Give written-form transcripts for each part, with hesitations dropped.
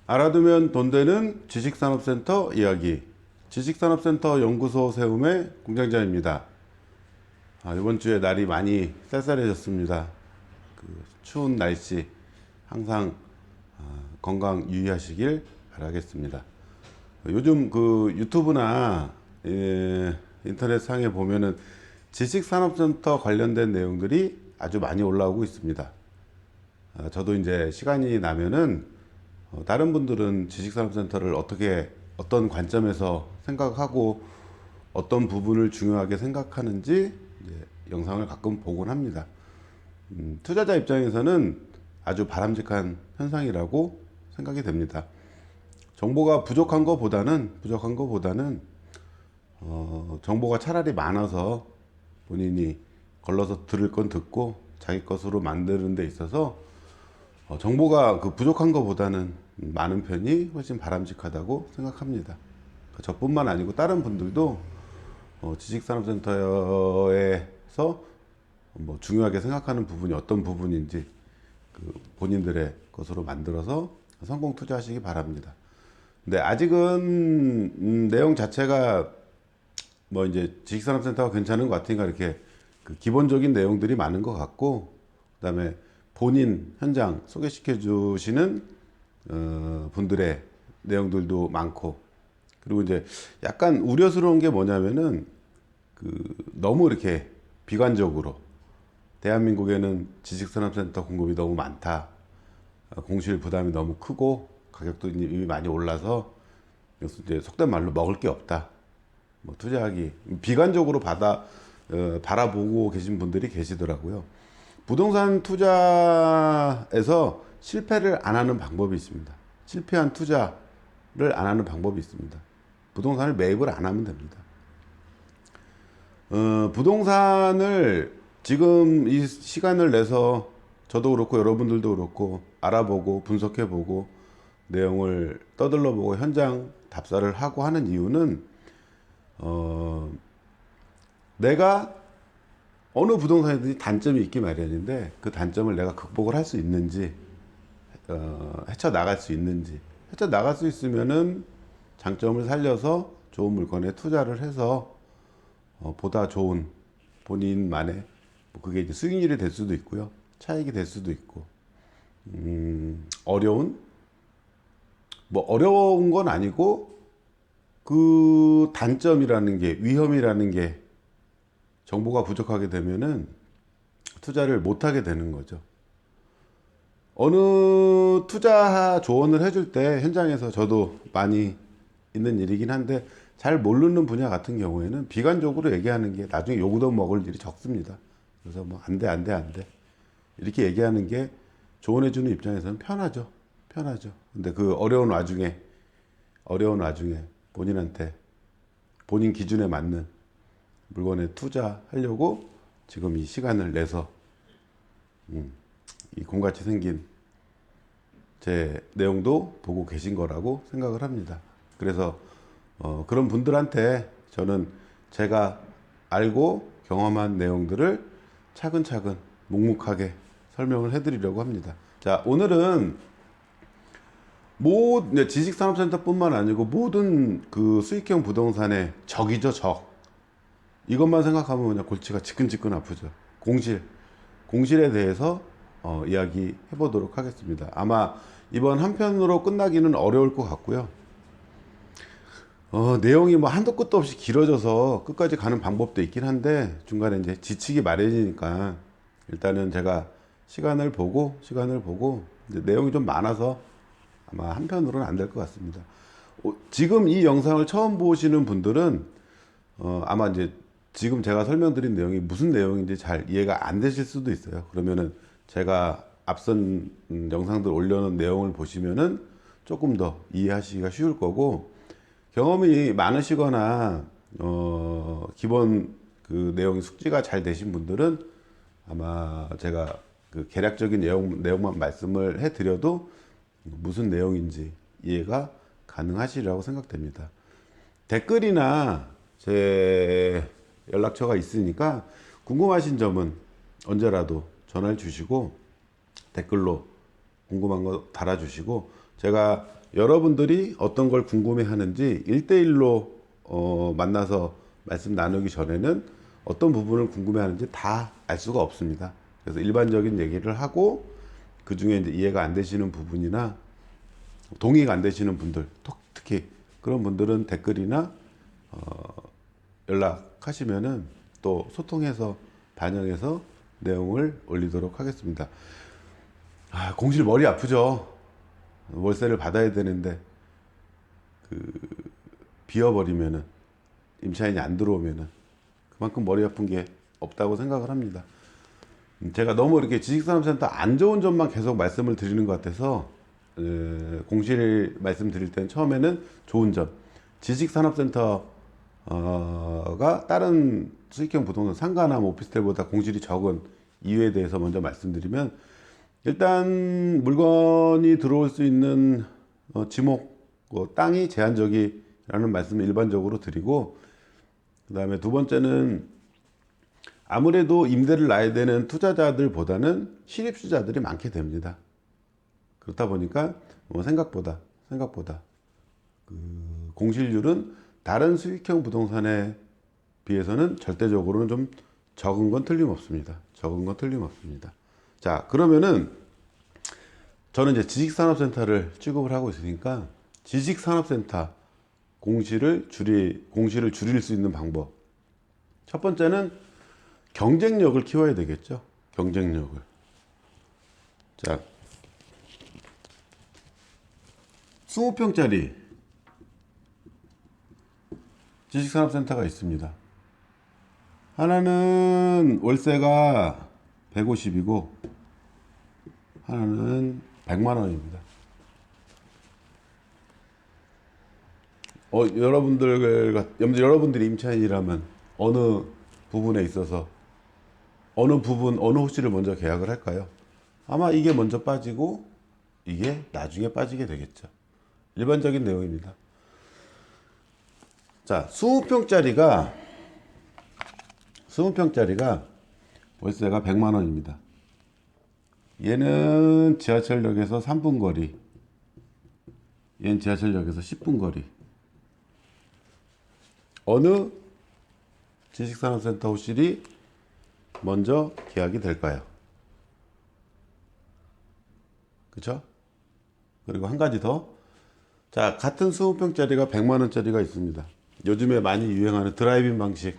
알아두면 돈 되는 지식산업센터 이야기, 지식산업센터 연구소 세움의 공장장입니다. 이번 주에 날이 많이 쌀쌀해졌습니다. 추운 날씨 항상 건강 유의하시길 바라겠습니다. 요즘 유튜브나 인터넷 상에 보면은 지식산업센터 관련된 내용들이 아주 많이 올라오고 있습니다. 저도 이제 시간이 나면은 다른 분들은 지식산업센터를 어떤 관점에서 생각하고 어떤 부분을 중요하게 생각하는지 영상을 가끔 보곤 합니다. 투자자 입장에서는 아주 바람직한 현상이라고 생각이 됩니다. 정보가 부족한 것보다는 정보가 차라리 많아서 본인이 걸러서 들을 건 듣고 자기 것으로 만드는 데 있어서 정보가 부족한 것보다는 많은 편이 훨씬 바람직하다고 생각합니다. 저뿐만 아니고 다른 분들도 지식산업센터에서 중요하게 생각하는 부분이 어떤 부분인지 본인들의 것으로 만들어서 성공 투자하시기 바랍니다. 근데 아직은 내용 자체가 이제 지식산업센터가 괜찮은 것 같으니까 이렇게 기본적인 내용들이 많은 것 같고, 그 다음에 본인 현장 소개시켜 주시는 분들의 내용들도 많고, 그리고 이제 약간 우려스러운 게 뭐냐면은 너무 이렇게 비관적으로 대한민국에는 지식산업센터 공급이 너무 많다, 공실 부담이 너무 크고 가격도 이미 많이 올라서 이제 속된 말로 먹을 게 없다, 투자하기 비관적으로 바라보고 계신 분들이 계시더라고요. 부동산 투자에서 실패를 안 하는 방법이 있습니다. 실패한 투자를 안 하는 방법이 있습니다. 부동산을 매입을 안 하면 됩니다. 부동산을 지금 이 시간을 내서 저도 그렇고 여러분들도 그렇고 알아보고 분석해보고 내용을 떠들러보고 현장 답사를 하고 하는 이유는 내가 어느 부동산이든지 단점이 있기 마련인데 그 단점을 내가 극복을 할 수 있는지, 헤쳐나갈 수 있는지, 헤쳐나갈 수 있으면은 장점을 살려서 좋은 물건에 투자를 해서 보다 좋은 본인만의 그게 이제 수익률이 될 수도 있고요, 차익이 될 수도 있고, 어려운 건 아니고 그 단점이라는 게, 위험이라는 게 정보가 부족하게 되면은 투자를 못하게 되는 거죠. 어느 투자 조언을 해줄 때 현장에서 저도 많이 있는 일이긴 한데, 잘 모르는 분야 같은 경우에는 비관적으로 얘기하는 게 나중에 욕도 먹을 일이 적습니다. 그래서 안 돼 이렇게 얘기하는 게 조언해주는 입장에서는 편하죠. 근데 어려운 와중에 본인한테 본인 기준에 맞는 물건에 투자하려고 지금 이 시간을 내서 이 곰같이 생긴 제 내용도 보고 계신 거라고 생각을 합니다. 그래서 그런 분들한테 저는 제가 알고 경험한 내용들을 차근차근 묵묵하게 설명을 해드리려고 합니다. 자, 오늘은 지식산업센터뿐만 아니고 모든 수익형 부동산의 적이죠, 적. 이것만 생각하면 그냥 골치가 지끈지끈 아프죠. 공실에 대해서 이야기 해보도록 하겠습니다. 아마 이번 한 편으로 끝나기는 어려울 것 같고요. 내용이 한도 끝도 없이 길어져서 끝까지 가는 방법도 있긴 한데 중간에 이제 지치기 마련이니까 일단은 제가 시간을 보고 이제 내용이 좀 많아서 아마 한 편으로는 안 될 것 같습니다. 지금 이 영상을 처음 보시는 분들은 아마 이제 지금 제가 설명드린 내용이 무슨 내용인지 잘 이해가 안 되실 수도 있어요. 그러면은 제가 앞선 영상들 올려놓은 내용을 보시면은 조금 더 이해하시기가 쉬울 거고, 경험이 많으시거나 기본 내용이 숙지가 잘 되신 분들은 아마 제가 그 개략적인 내용만 말씀을 해드려도 무슨 내용인지 이해가 가능하시리라고 생각됩니다. 댓글이나 제 연락처가 있으니까 궁금하신 점은 언제라도 전화를 주시고 댓글로 궁금한 거 달아주시고, 제가 여러분들이 어떤 걸 궁금해 하는지 1대1로 만나서 말씀 나누기 전에는 어떤 부분을 궁금해 하는지 다 알 수가 없습니다. 그래서 일반적인 얘기를 하고, 그 중에 이제 이해가 안 되시는 부분이나 동의가 안 되시는 분들, 특히 그런 분들은 댓글이나 연락하시면은 또 소통해서 반영해서 내용을 올리도록 하겠습니다. 공실 머리 아프죠. 월세를 받아야 되는데 비어버리면은, 임차인이 안 들어오면은 그만큼 머리 아픈 게 없다고 생각을 합니다. 제가 너무 이렇게 지식산업센터 안 좋은 점만 계속 말씀을 드리는 것 같아서 공실 말씀드릴 때는 처음에는 좋은 점, 지식산업센터가 다른 수익형 부동산 상가나 오피스텔보다 공실이 적은 이유에 대해서 먼저 말씀드리면, 일단 물건이 들어올 수 있는 지목, 땅이 제한적이라는 말씀을 일반적으로 드리고, 그 다음에 두 번째는 아무래도 임대를 놔야 되는 투자자들보다는 실입주자들이 많게 됩니다. 그렇다 보니까 생각보다 그 공실률은 다른 수익형 부동산에 비해서는 절대적으로는 좀 적은 건 틀림없습니다. 자, 그러면은 저는 이제 지식산업센터를 취급을 하고 있으니까, 지식산업센터 공실을 줄일 수 있는 방법. 첫 번째는 경쟁력을 키워야 되겠죠. 경쟁력을. 자, 20평짜리 지식산업센터가 있습니다. 하나는 월세가 150이고 하나는 100만 원입니다. 여러분들이 임차인이라면 어느 부분에 있어서 어느 호실을 먼저 계약을 할까요? 아마 이게 먼저 빠지고 이게 나중에 빠지게 되겠죠. 일반적인 내용입니다. 자, 20평짜리가 월세가 100만 원입니다. 얘는 지하철역에서 3분 거리, 얘는 지하철역에서 10분 거리. 어느 지식산업센터 호실이 먼저 계약이 될까요? 그쵸? 그리고 한 가지 더. 자, 같은 20평짜리가 100만 원짜리가 있습니다. 요즘에 많이 유행하는 드라이브인 방식.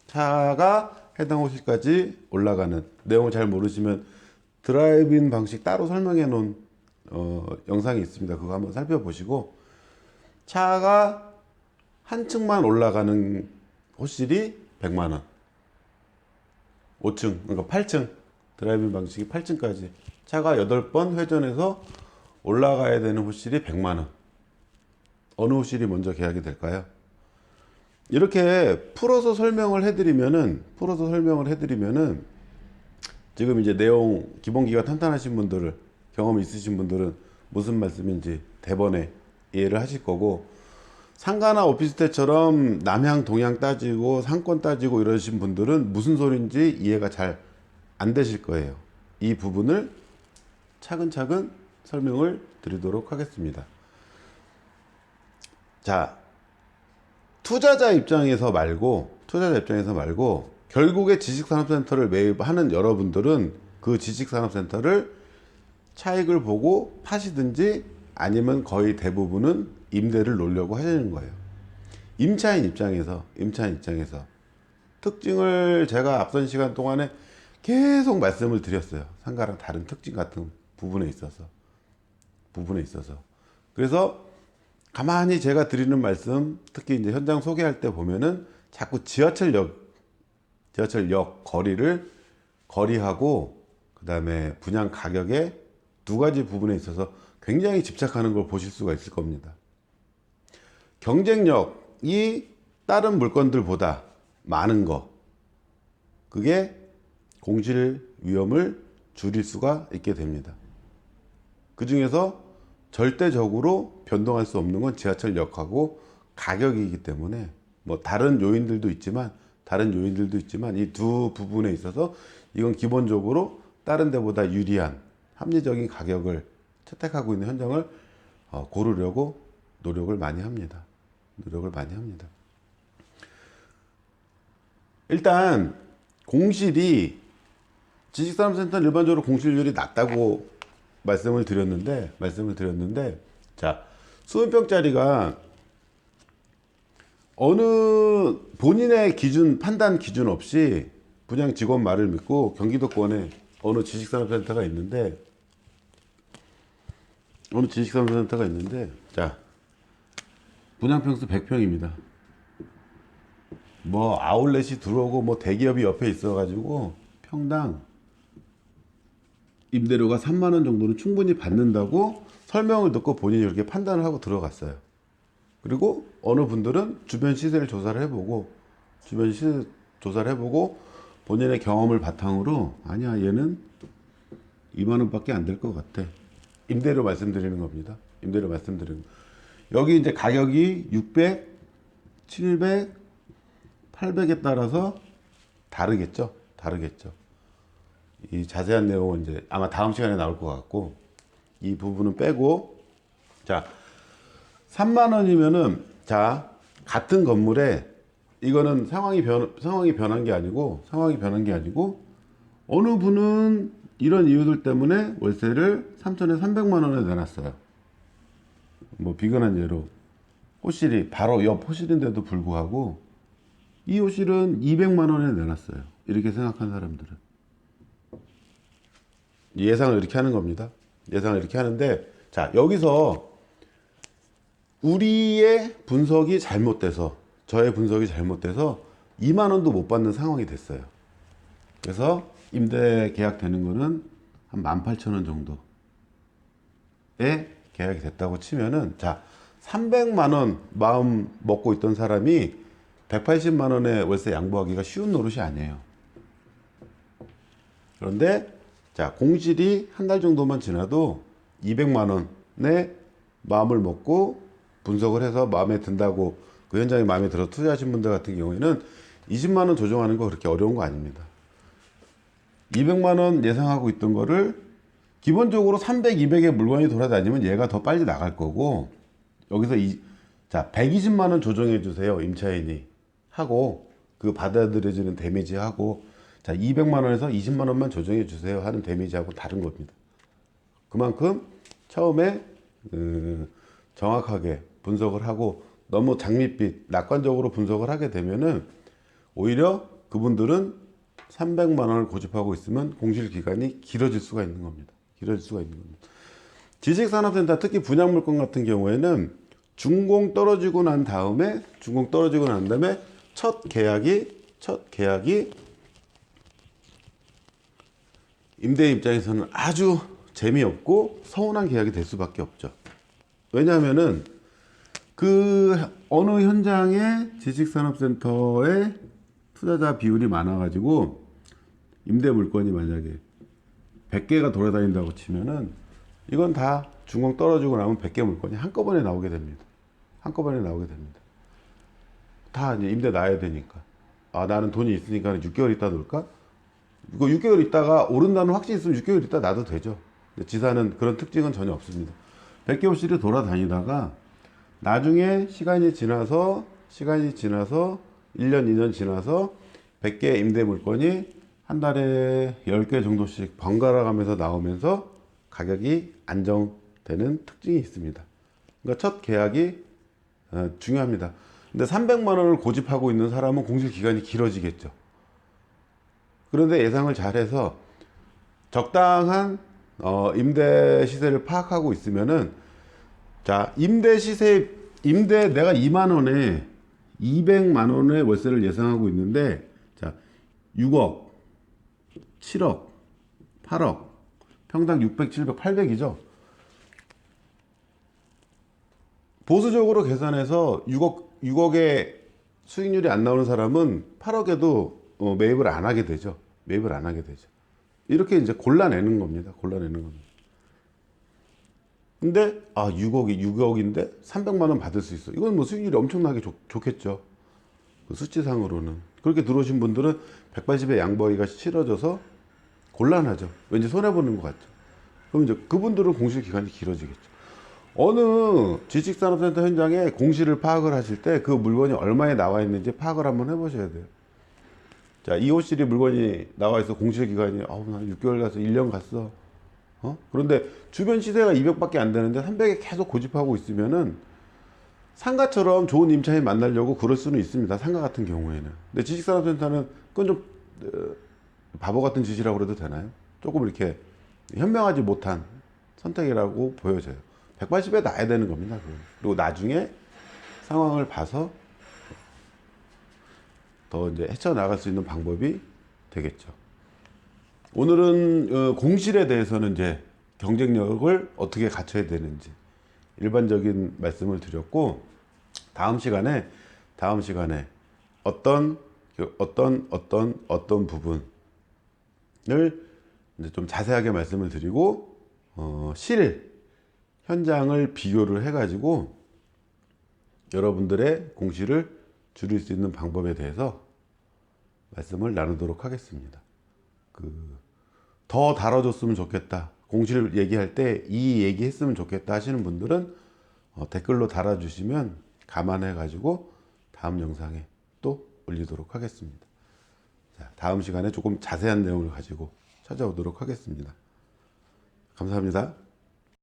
차가 해당 호실까지 올라가는, 내용을 잘 모르시면 드라이브인 방식 따로 설명해 놓은 영상이 있습니다. 그거 한번 살펴보시고, 차가 한 층만 올라가는 호실이 100만 원. 5층, 그러니까 8층, 드라이브인 방식이 8층까지 차가 8번 회전해서 올라가야 되는 호실이 100만 원. 어느 호실이 먼저 계약이 될까요? 이렇게 풀어서 설명을 해드리면은 지금 이제 내용, 기본기가 탄탄하신 분들을, 경험이 있으신 분들은 무슨 말씀인지 대번에 이해를 하실 거고, 상가나 오피스텔처럼 남향 동향 따지고 상권 따지고 이러신 분들은 무슨 소린지 이해가 잘 안 되실 거예요. 이 부분을 차근차근 설명을 드리도록 하겠습니다. 자, 투자자 입장에서 말고 결국에 지식산업센터를 매입하는 여러분들은 그 지식산업센터를 차익을 보고 파시든지 아니면 거의 대부분은 임대를 놓으려고 하시는 거예요. 임차인 입장에서 특징을 제가 앞선 시간 동안에 계속 말씀을 드렸어요. 상가랑 다른 특징 같은 부분에 있어서. 그래서 가만히 제가 드리는 말씀, 특히 이제 현장 소개할 때 보면은 자꾸 지하철역 거리하고 그 다음에 분양 가격에 두 가지 부분에 있어서 굉장히 집착하는 걸 보실 수가 있을 겁니다. 경쟁력이 다른 물건들보다 많은 거, 그게 공실 위험을 줄일 수가 있게 됩니다. 그 중에서 절대적으로 변동할 수 없는 건 지하철역하고 가격이기 때문에 뭐 다른 요인들도 있지만 이 두 부분에 있어서 이건 기본적으로 다른 데보다 유리한 합리적인 가격을 채택하고 있는 현장을 고르려고 노력을 많이 합니다. 일단 공실이 지식산업센터는 일반적으로 공실률이 낮다고 말씀을 드렸는데 자, 20평짜리가 어느 본인의 기준, 판단 기준 없이 분양 직원 말을 믿고 경기도권에 어느 지식산업센터가 있는데 자, 분양평수 100평입니다. 뭐 아울렛이 들어오고 뭐 대기업이 옆에 있어가지고 평당 임대료가 3만 원 정도는 충분히 받는다고 설명을 듣고 본인이 이렇게 판단을 하고 들어갔어요. 그리고 어느 분들은 주변 시세를 조사를 해보고 본인의 경험을 바탕으로 아니야 얘는 2만 원밖에 안 될 것 같아. 임대료 말씀드리는 겁니다. 여기 이제 가격이 600, 700, 800에 따라서 다르겠죠. 이 자세한 내용은 이제 아마 다음 시간에 나올 것 같고 이 부분은 빼고 자 3만 원이면은 자 같은 건물에 이거는 상황이 변한 게 아니고 어느 분은 이런 이유들 때문에 월세를 3천에 300만 원에 내놨어요. 뭐 비근한 예로 호실이 바로 옆 호실인데도 불구하고 이 호실은 200만 원에 내놨어요. 이렇게 생각한 사람들은 예상을 이렇게 하는 겁니다. 예상을 이렇게 하는데 자 여기서 우리의 분석이 잘못돼서 저의 분석이 잘못돼서 2만 원도 못 받는 상황이 됐어요. 그래서 임대 계약 되는 거는 한 18,000원 정도에 계약이 됐다고 치면은 자 300만 원 마음 먹고 있던 사람이 180만 원의 월세 양보하기가 쉬운 노릇이 아니에요. 그런데 자 공실이 한 달 정도만 지나도 200만 원에 마음을 먹고 분석을 해서 마음에 든다고 그 현장이 마음에 들어 투자하신 분들 같은 경우에는 20만 원 조정하는 거 그렇게 어려운 거 아닙니다. 200만 원 예상하고 있던 거를 기본적으로 300, 200의 물건이 돌아다니면 얘가 더 빨리 나갈 거고 여기서 자 120만 원 조정해 주세요 임차인이 하고 그 받아들여지는 데미지하고 자 200만 원에서 20만 원만 조정해 주세요 하는 데미지하고 다른 겁니다. 그만큼 처음에 정확하게 분석을 하고 너무 장밋빛 낙관적으로 분석을 하게 되면은 오히려 그분들은 300만 원을 고집하고 있으면 공실 기간이 길어질 수가 있는 겁니다. 지식산업센터 특히 분양물건 같은 경우에는 준공 떨어지고 난 다음에 첫 계약이 임대 입장에서는 아주 재미없고 서운한 계약이 될 수밖에 없죠. 왜냐하면은 그 어느 현장에 지식산업센터에 투자자 비율이 많아가지고 임대 물건이 만약에 100개가 돌아다닌다고 치면은 이건 다 준공 떨어지고 나면 100개 물건이 한꺼번에 나오게 됩니다. 다 이제 임대 놔야 되니까. 아, 나는 돈이 있으니까 6개월 있다 놀까? 이거 6개월 있다가 오른다는 확신이 있으면 6개월 있다 놔도 되죠. 근데 지사는 그런 특징은 전혀 없습니다. 100개 호실이 돌아다니다가 나중에 시간이 지나서 1년, 2년 지나서 100개 임대 물건이 한 달에 10개 정도씩 번갈아 가면서 나오면서 가격이 안정되는 특징이 있습니다. 그러니까 첫 계약이 중요합니다. 근데 300만 원을 고집하고 있는 사람은 공실 기간이 길어지겠죠. 그런데 예상을 잘해서 적당한 임대 시세를 파악하고 있으면은 자 임대 내가 2만 원에 200만 원의 월세를 예상하고 있는데 자 6억 7억 8억 평당 600, 700, 800이죠. 보수적으로 계산해서 6억의 수익률이 안 나오는 사람은 8억에도 매입을 안 하게 되죠. 매입을 안 하게 되죠. 이렇게 이제 골라내는 겁니다. 골라내는 겁니다. 근데 6억인데 300만 원 받을 수 있어. 이건 뭐 수익률이 엄청나게 좋겠죠. 그 수치상으로는. 그렇게 들어오신 분들은 180에 양보하기가 싫어져서 곤란하죠. 왠지 손해보는 것 같죠. 그럼 이제 그분들은 공실 기간이 길어지겠죠. 어느 지식산업센터 현장에 공실을 파악을 하실 때 그 물건이 얼마에 나와 있는지 파악을 한번 해보셔야 돼요. 자, 2호실이 물건이 나와 있어. 공실 기간이 나 6개월 갔어, 1년 갔어. 그런데 주변 시세가 200밖에 안 되는데 300에 계속 고집하고 있으면은 상가처럼 좋은 임차인 만나려고 그럴 수는 있습니다. 상가 같은 경우에는. 근데 지식산업센터는 그건 좀 바보 같은 짓이라고 그래도 되나요? 조금 이렇게 현명하지 못한 선택이라고 보여져요. 180에 놔야 되는 겁니다. 그리고 나중에 상황을 봐서 더 이제 헤쳐나갈 수 있는 방법이 되겠죠. 오늘은 공실에 대해서는 이제 경쟁력을 어떻게 갖춰야 되는지 일반적인 말씀을 드렸고, 다음 시간에 어떤 부분을 이제 좀 자세하게 말씀을 드리고, 실 현장을 비교를 해가지고 여러분들의 공실을 줄일 수 있는 방법에 대해서 말씀을 나누도록 하겠습니다. 더 다뤄줬으면 좋겠다, 공실 얘기할 때 이 얘기 했으면 좋겠다 하시는 분들은 댓글로 달아주시면 감안해 가지고 다음 영상에 또 올리도록 하겠습니다. 자, 다음 시간에 조금 자세한 내용을 가지고 찾아오도록 하겠습니다. 감사합니다.